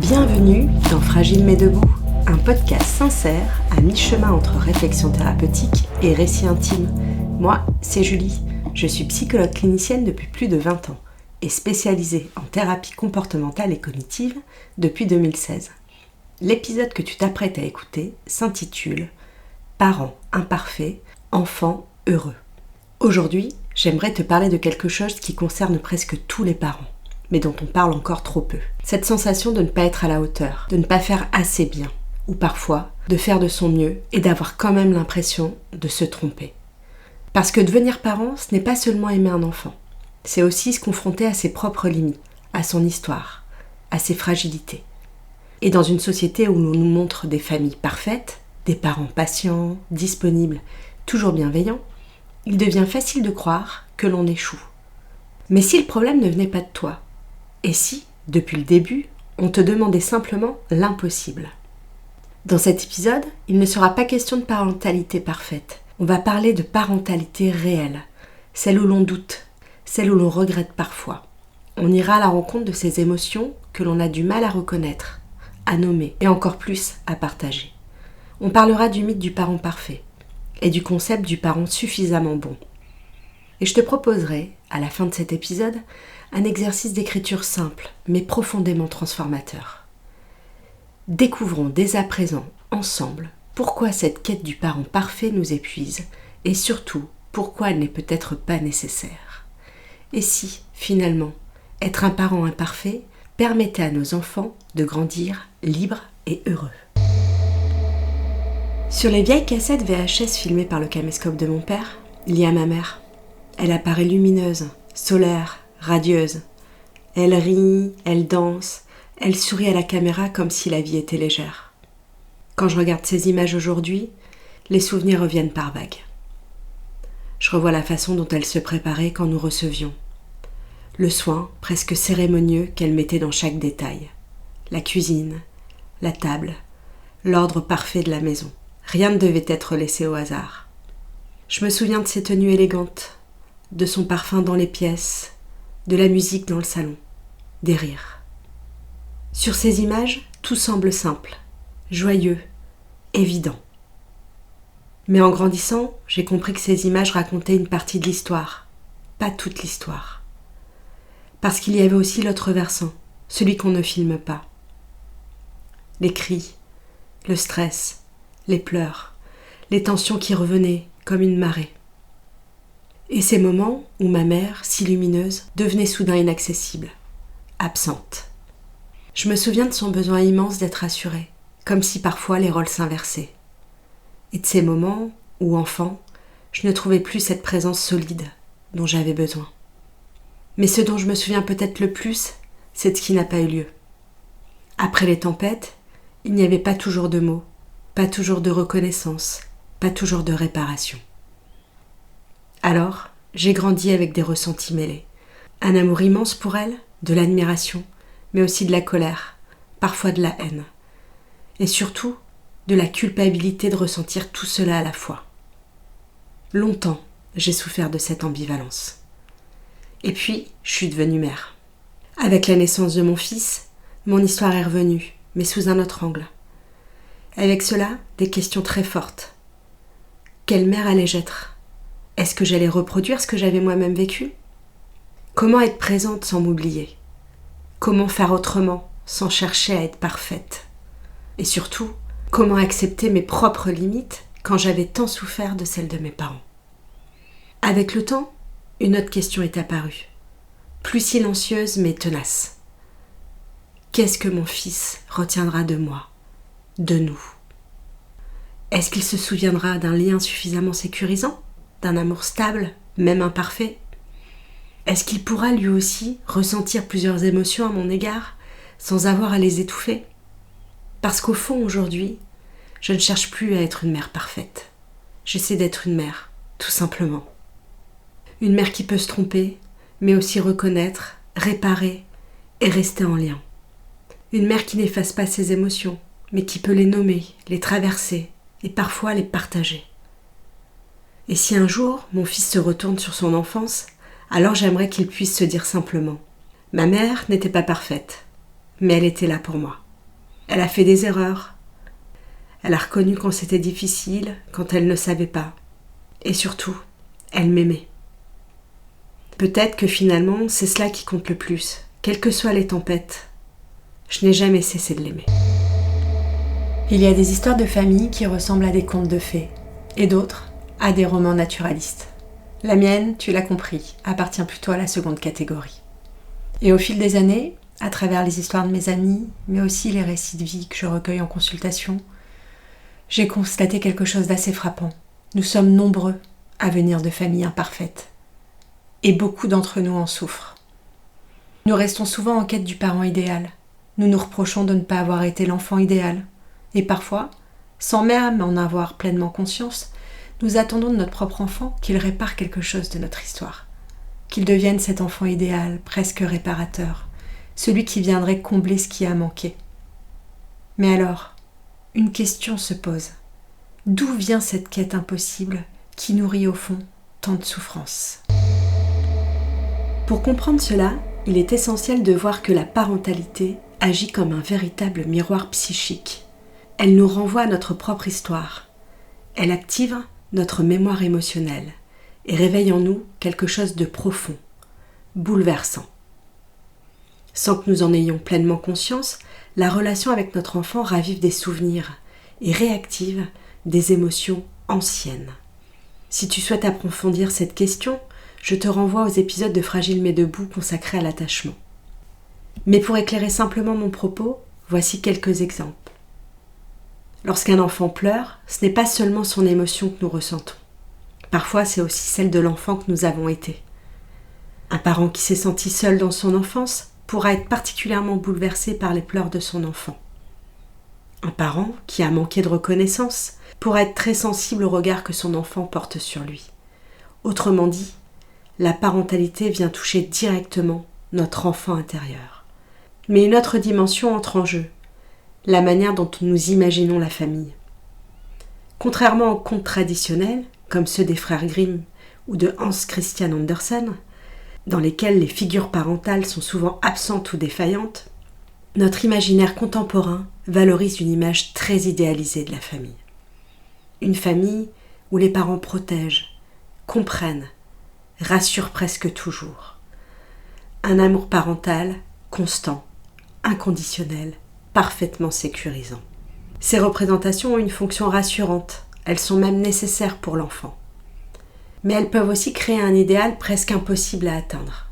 Bienvenue dans Fragile mais debout, un podcast sincère à mi-chemin entre réflexion thérapeutique et récit intime. Moi, c'est Julie, je suis psychologue clinicienne depuis plus de 20 ans et spécialisée en thérapie comportementale et cognitive depuis 2016. L'épisode que tu t'apprêtes à écouter s'intitule « Parents imparfaits, enfants heureux ». Aujourd'hui, j'aimerais te parler de quelque chose qui concerne presque tous les parents, mais dont on parle encore trop peu. Cette sensation de ne pas être à la hauteur, de ne pas faire assez bien, ou parfois de faire de son mieux et d'avoir quand même l'impression de se tromper. Parce que devenir parent, ce n'est pas seulement aimer un enfant, c'est aussi se confronter à ses propres limites, à son histoire, à ses fragilités. Et dans une société où l'on nous montre des familles parfaites, des parents patients, disponibles, toujours bienveillants, il devient facile de croire que l'on échoue. Mais si le problème ne venait pas de toi, et si, depuis le début, on te demandait simplement l'impossible? Dans cet épisode, il ne sera pas question de parentalité parfaite. On va parler de parentalité réelle, celle où l'on doute, celle où l'on regrette parfois. On ira à la rencontre de ces émotions que l'on a du mal à reconnaître, à nommer et encore plus à partager. On parlera du mythe du parent parfait et du concept du parent suffisamment bon. Et je te proposerai, à la fin de cet épisode, un exercice d'écriture simple, mais profondément transformateur. Découvrons dès à présent, ensemble, pourquoi cette quête du parent parfait nous épuise, et surtout, pourquoi elle n'est peut-être pas nécessaire. Et si, finalement, être un parent imparfait permettait à nos enfants de grandir libres et heureux. Sur les vieilles cassettes VHS filmées par le caméscope de mon père, il y a ma mère. Elle apparaît lumineuse, solaire, radieuse. Elle rit, elle danse, elle sourit à la caméra comme si la vie était légère. Quand je regarde ces images aujourd'hui, les souvenirs reviennent par vagues. Je revois la façon dont elle se préparait quand nous recevions. Le soin presque cérémonieux qu'elle mettait dans chaque détail. La cuisine, la table, l'ordre parfait de la maison. Rien ne devait être laissé au hasard. Je me souviens de ses tenues élégantes, de son parfum dans les pièces, de la musique dans le salon, des rires. Sur ces images, tout semble simple, joyeux, évident. Mais en grandissant, j'ai compris que ces images racontaient une partie de l'histoire, pas toute l'histoire. Parce qu'il y avait aussi l'autre versant, celui qu'on ne filme pas. Les cris, le stress, les pleurs, les tensions qui revenaient comme une marée. Et ces moments où ma mère, si lumineuse, devenait soudain inaccessible, absente. Je me souviens de son besoin immense d'être rassurée, comme si parfois les rôles s'inversaient. Et de ces moments où, enfant, je ne trouvais plus cette présence solide dont j'avais besoin. Mais ce dont je me souviens peut-être le plus, c'est de ce qui n'a pas eu lieu. Après les tempêtes, il n'y avait pas toujours de mots, pas toujours de reconnaissance, pas toujours de réparation. Alors, j'ai grandi avec des ressentis mêlés. Un amour immense pour elle, de l'admiration, mais aussi de la colère, parfois de la haine. Et surtout, de la culpabilité de ressentir tout cela à la fois. Longtemps, j'ai souffert de cette ambivalence. Et puis, je suis devenue mère. Avec la naissance de mon fils, mon histoire est revenue, mais sous un autre angle. Avec cela, des questions très fortes. Quelle mère allais-je être ? Est-ce que j'allais reproduire ce que j'avais moi-même vécu ? Comment être présente sans m'oublier ? Comment faire autrement sans chercher à être parfaite ? Et surtout, comment accepter mes propres limites quand j'avais tant souffert de celles de mes parents ? Avec le temps, une autre question est apparue, plus silencieuse mais tenace. Qu'est-ce que mon fils retiendra de moi, de nous ? Est-ce qu'il se souviendra d'un lien suffisamment sécurisant ? D'un amour stable, même imparfait? Est-ce qu'il pourra lui aussi ressentir plusieurs émotions à mon égard sans avoir à les étouffer? Parce qu'au fond, aujourd'hui, je ne cherche plus à être une mère parfaite. J'essaie d'être une mère, tout simplement. Une mère qui peut se tromper, mais aussi reconnaître, réparer et rester en lien. Une mère qui n'efface pas ses émotions, mais qui peut les nommer, les traverser et parfois les partager. Et si un jour, mon fils se retourne sur son enfance, alors j'aimerais qu'il puisse se dire simplement « Ma mère n'était pas parfaite, mais elle était là pour moi. Elle a fait des erreurs. Elle a reconnu quand c'était difficile, quand elle ne savait pas. Et surtout, elle m'aimait. Peut-être que finalement, c'est cela qui compte le plus. Quelles que soient les tempêtes, je n'ai jamais cessé de l'aimer. Il y a des histoires de famille qui ressemblent à des contes de fées, et d'autres à des romans naturalistes. La mienne, tu l'as compris, appartient plutôt à la seconde catégorie. Et au fil des années, à travers les histoires de mes amis, mais aussi les récits de vie que je recueille en consultation, j'ai constaté quelque chose d'assez frappant. Nous sommes nombreux à venir de familles imparfaites. Et beaucoup d'entre nous en souffrent. Nous restons souvent en quête du parent idéal. Nous nous reprochons de ne pas avoir été l'enfant idéal. Et parfois, sans même en avoir pleinement conscience, nous attendons de notre propre enfant qu'il répare quelque chose de notre histoire. Qu'il devienne cet enfant idéal, presque réparateur, celui qui viendrait combler ce qui a manqué. Mais alors, une question se pose. D'où vient cette quête impossible qui nourrit au fond tant de souffrances ? Pour comprendre cela, il est essentiel de voir que la parentalité agit comme un véritable miroir psychique. Elle nous renvoie à notre propre histoire. Elle active notre mémoire émotionnelle et réveille en nous quelque chose de profond, bouleversant. Sans que nous en ayons pleinement conscience, la relation avec notre enfant ravive des souvenirs et réactive des émotions anciennes. Si tu souhaites approfondir cette question, je te renvoie aux épisodes de Fragile mais debout consacrés à l'attachement. Mais pour éclairer simplement mon propos, voici quelques exemples. Lorsqu'un enfant pleure, ce n'est pas seulement son émotion que nous ressentons. Parfois, c'est aussi celle de l'enfant que nous avons été. Un parent qui s'est senti seul dans son enfance pourra être particulièrement bouleversé par les pleurs de son enfant. Un parent qui a manqué de reconnaissance pourra être très sensible au regard que son enfant porte sur lui. Autrement dit, la parentalité vient toucher directement notre enfant intérieur. Mais une autre dimension entre en jeu, la manière dont nous imaginons la famille. Contrairement aux contes traditionnels, comme ceux des frères Grimm ou de Hans Christian Andersen, dans lesquels les figures parentales sont souvent absentes ou défaillantes, notre imaginaire contemporain valorise une image très idéalisée de la famille. Une famille où les parents protègent, comprennent, rassurent presque toujours. Un amour parental constant, inconditionnel, parfaitement sécurisant. Ces représentations ont une fonction rassurante, elles sont même nécessaires pour l'enfant. Mais elles peuvent aussi créer un idéal presque impossible à atteindre.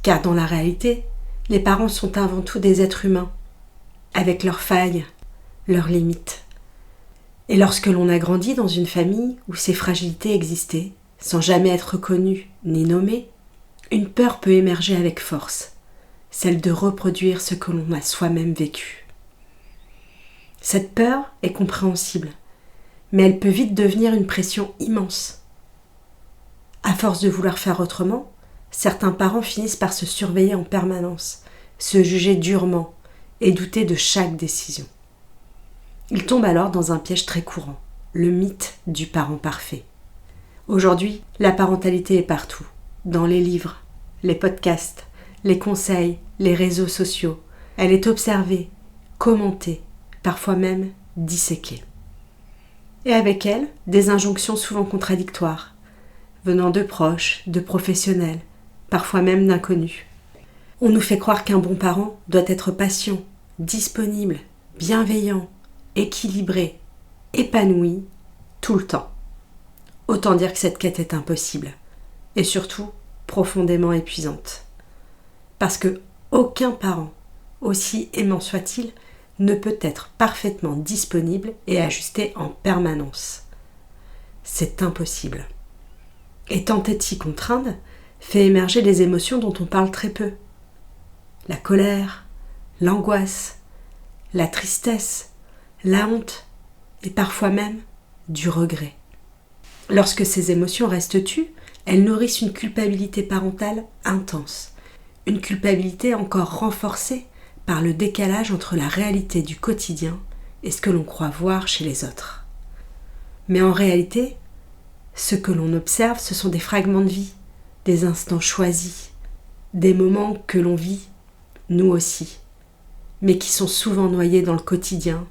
Car dans la réalité, les parents sont avant tout des êtres humains, avec leurs failles, leurs limites. Et lorsque l'on a grandi dans une famille où ces fragilités existaient, sans jamais être connues ni nommées, une peur peut émerger avec force, celle de reproduire ce que l'on a soi-même vécu. Cette peur est compréhensible, mais elle peut vite devenir une pression immense. À force de vouloir faire autrement, certains parents finissent par se surveiller en permanence, se juger durement et douter de chaque décision. Ils tombent alors dans un piège très courant, le mythe du parent parfait. Aujourd'hui, la parentalité est partout, dans les livres, les podcasts, les conseils, les réseaux sociaux. Elle est observée, commentée, parfois même disséquée. Et avec elle, des injonctions souvent contradictoires, venant de proches, de professionnels, parfois même d'inconnus. On nous fait croire qu'un bon parent doit être patient, disponible, bienveillant, équilibré, épanoui, tout le temps. Autant dire que cette quête est impossible, et surtout profondément épuisante. Parce que aucun parent, aussi aimant soit-il, ne peut être parfaitement disponible et ajusté en permanence. C'est impossible. Et tenter de s'y contraindre fait émerger des émotions dont on parle très peu. La colère, l'angoisse, la tristesse, la honte et parfois même du regret. Lorsque ces émotions restent tues, elles nourrissent une culpabilité parentale intense. Une culpabilité encore renforcée par le décalage entre la réalité du quotidien et ce que l'on croit voir chez les autres. Mais en réalité, ce que l'on observe, ce sont des fragments de vie, des instants choisis, des moments que l'on vit, nous aussi, mais qui sont souvent noyés dans le quotidien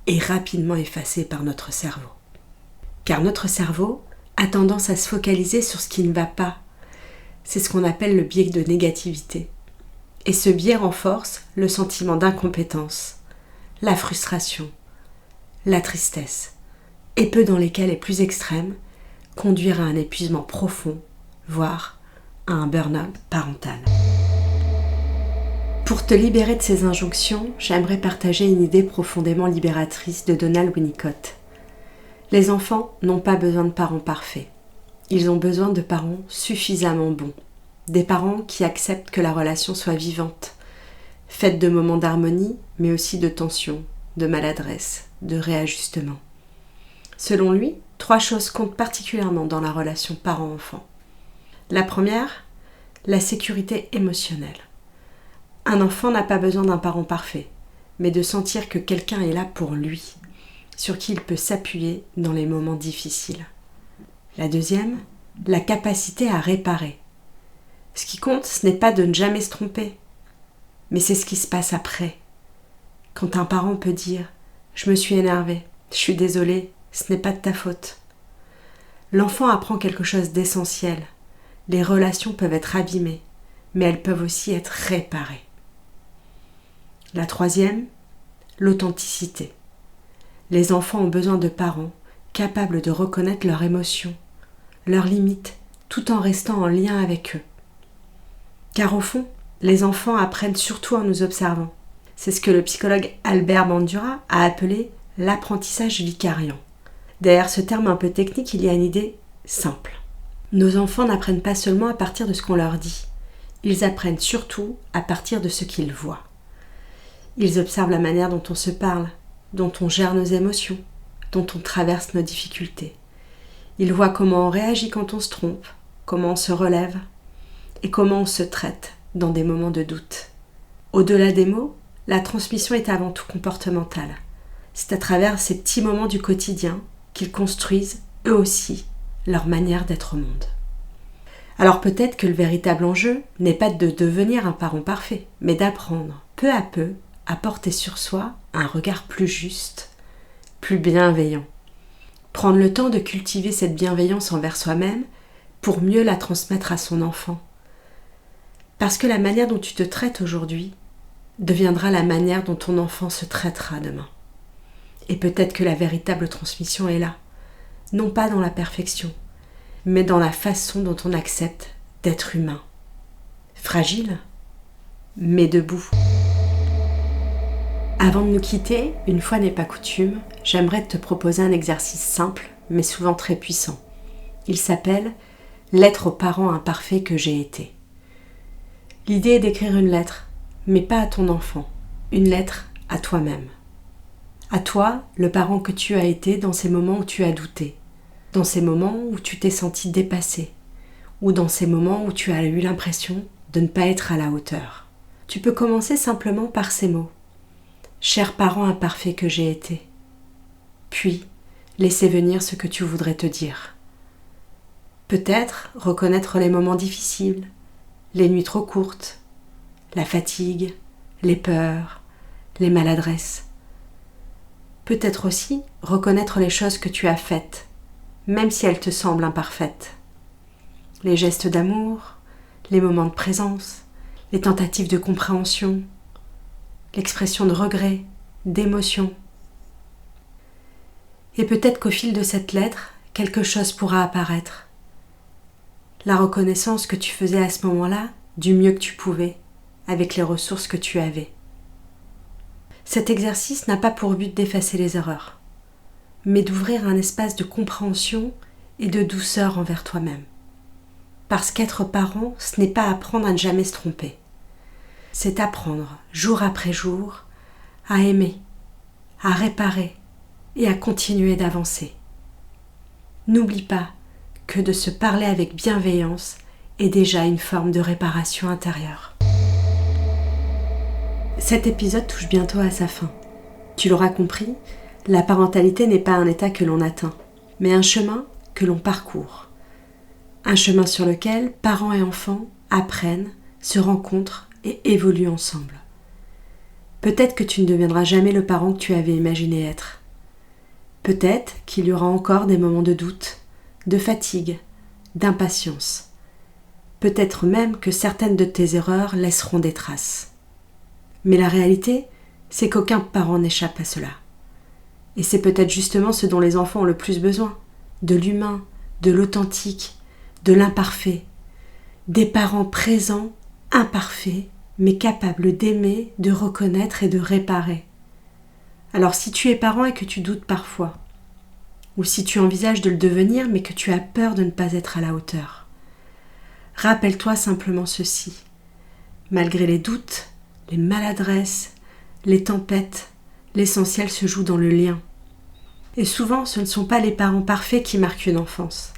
et rapidement effacés par notre cerveau. Car notre cerveau a tendance à se focaliser sur ce qui ne va pas. C'est ce qu'on appelle le biais de négativité. Et ce biais renforce le sentiment d'incompétence, la frustration, la tristesse, et peut, dans les cas les plus extrêmes, conduire à un épuisement profond, voire à un burn-out parental. Pour te libérer de ces injonctions, j'aimerais partager une idée profondément libératrice de Donald Winnicott. Les enfants n'ont pas besoin de parents parfaits. Ils ont besoin de parents suffisamment bons. Des parents qui acceptent que la relation soit vivante, faite de moments d'harmonie, mais aussi de tension, de maladresse, de réajustement. Selon lui, 3 choses comptent particulièrement dans la relation parent-enfant. La première, la sécurité émotionnelle. Un enfant n'a pas besoin d'un parent parfait, mais de sentir que quelqu'un est là pour lui, sur qui il peut s'appuyer dans les moments difficiles. La deuxième, la capacité à réparer. Ce qui compte, ce n'est pas de ne jamais se tromper, mais c'est ce qui se passe après. Quand un parent peut dire « Je me suis énervé, je suis désolé, ce n'est pas de ta faute ». L'enfant apprend quelque chose d'essentiel. Les relations peuvent être abîmées, mais elles peuvent aussi être réparées. La troisième, l'authenticité. Les enfants ont besoin de parents capables de reconnaître leurs émotions, leurs limites, tout en restant en lien avec eux. Car au fond, les enfants apprennent surtout en nous observant. C'est ce que le psychologue Albert Bandura a appelé l'apprentissage vicariant. Derrière ce terme un peu technique, il y a une idée simple. Nos enfants n'apprennent pas seulement à partir de ce qu'on leur dit, ils apprennent surtout à partir de ce qu'ils voient. Ils observent la manière dont on se parle, dont on gère nos émotions, dont on traverse nos difficultés. Ils voient comment on réagit quand on se trompe, comment on se relève et comment on se traite dans des moments de doute. Au-delà des mots, la transmission est avant tout comportementale. C'est à travers ces petits moments du quotidien qu'ils construisent, eux aussi, leur manière d'être au monde. Alors peut-être que le véritable enjeu n'est pas de devenir un parent parfait, mais d'apprendre, peu à peu, à porter sur soi un regard plus juste, plus bienveillant. Prendre le temps de cultiver cette bienveillance envers soi-même pour mieux la transmettre à son enfant. Parce que la manière dont tu te traites aujourd'hui deviendra la manière dont ton enfant se traitera demain. Et peut-être que la véritable transmission est là, non pas dans la perfection, mais dans la façon dont on accepte d'être humain. Fragile, mais debout. Avant de nous quitter, une fois n'est pas coutume, j'aimerais te proposer un exercice simple, mais souvent très puissant. Il s'appelle « Lettre aux parents imparfaits que j'ai été ». L'idée est d'écrire une lettre, mais pas à ton enfant, une lettre à toi-même. À toi, le parent que tu as été dans ces moments où tu as douté, dans ces moments où tu t'es senti dépassé, ou dans ces moments où tu as eu l'impression de ne pas être à la hauteur. Tu peux commencer simplement par ces mots. Cher parent imparfait que j'ai été. Puis, laisser venir ce que tu voudrais te dire. Peut-être reconnaître les moments difficiles, les nuits trop courtes, la fatigue, les peurs, les maladresses. Peut-être aussi reconnaître les choses que tu as faites, même si elles te semblent imparfaites. Les gestes d'amour, les moments de présence, les tentatives de compréhension, l'expression de regret, d'émotion. Et peut-être qu'au fil de cette lettre, quelque chose pourra apparaître. La reconnaissance que tu faisais à ce moment-là, du mieux que tu pouvais, avec les ressources que tu avais. Cet exercice n'a pas pour but d'effacer les erreurs, mais d'ouvrir un espace de compréhension et de douceur envers toi-même. Parce qu'être parent, ce n'est pas apprendre à ne jamais se tromper. C'est apprendre, jour après jour, à aimer, à réparer et à continuer d'avancer. N'oublie pas que de se parler avec bienveillance est déjà une forme de réparation intérieure. Cet épisode touche bientôt à sa fin. Tu l'auras compris, la parentalité n'est pas un état que l'on atteint, mais un chemin que l'on parcourt. Un chemin sur lequel parents et enfants apprennent, se rencontrent et évoluent ensemble. Peut-être que tu ne deviendras jamais le parent que tu avais imaginé être. Peut-être qu'il y aura encore des moments de doute, de fatigue, d'impatience. Peut-être même que certaines de tes erreurs laisseront des traces. Mais la réalité, c'est qu'aucun parent n'échappe à cela. Et c'est peut-être justement ce dont les enfants ont le plus besoin, de l'humain, de l'authentique, de l'imparfait, des parents présents, imparfaits, mais capables d'aimer, de reconnaître et de réparer. Alors si tu es parent et que tu doutes parfois, ou si tu envisages de le devenir mais que tu as peur de ne pas être à la hauteur, rappelle-toi simplement ceci. Malgré les doutes, les maladresses, les tempêtes, l'essentiel se joue dans le lien. Et souvent, ce ne sont pas les parents parfaits qui marquent une enfance,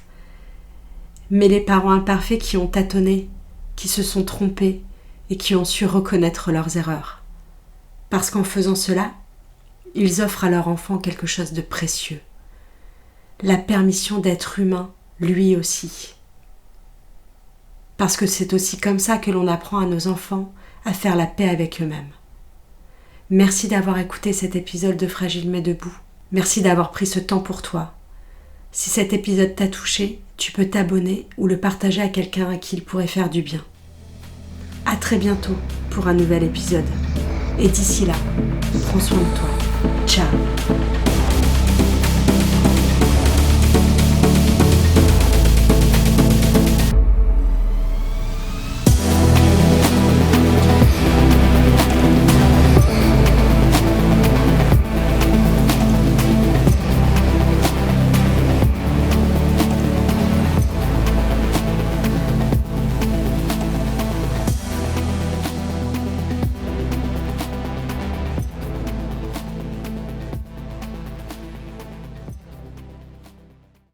mais les parents imparfaits qui ont tâtonné, qui se sont trompés et qui ont su reconnaître leurs erreurs. Parce qu'en faisant cela, ils offrent à leur enfant quelque chose de précieux. La permission d'être humain, lui aussi. Parce que c'est aussi comme ça que l'on apprend à nos enfants à faire la paix avec eux-mêmes. Merci d'avoir écouté cet épisode de Fragile mais debout. Merci d'avoir pris ce temps pour toi. Si cet épisode t'a touché, tu peux t'abonner ou le partager à quelqu'un à qui il pourrait faire du bien. À très bientôt pour un nouvel épisode. Et d'ici là, prends soin de toi. Ciao.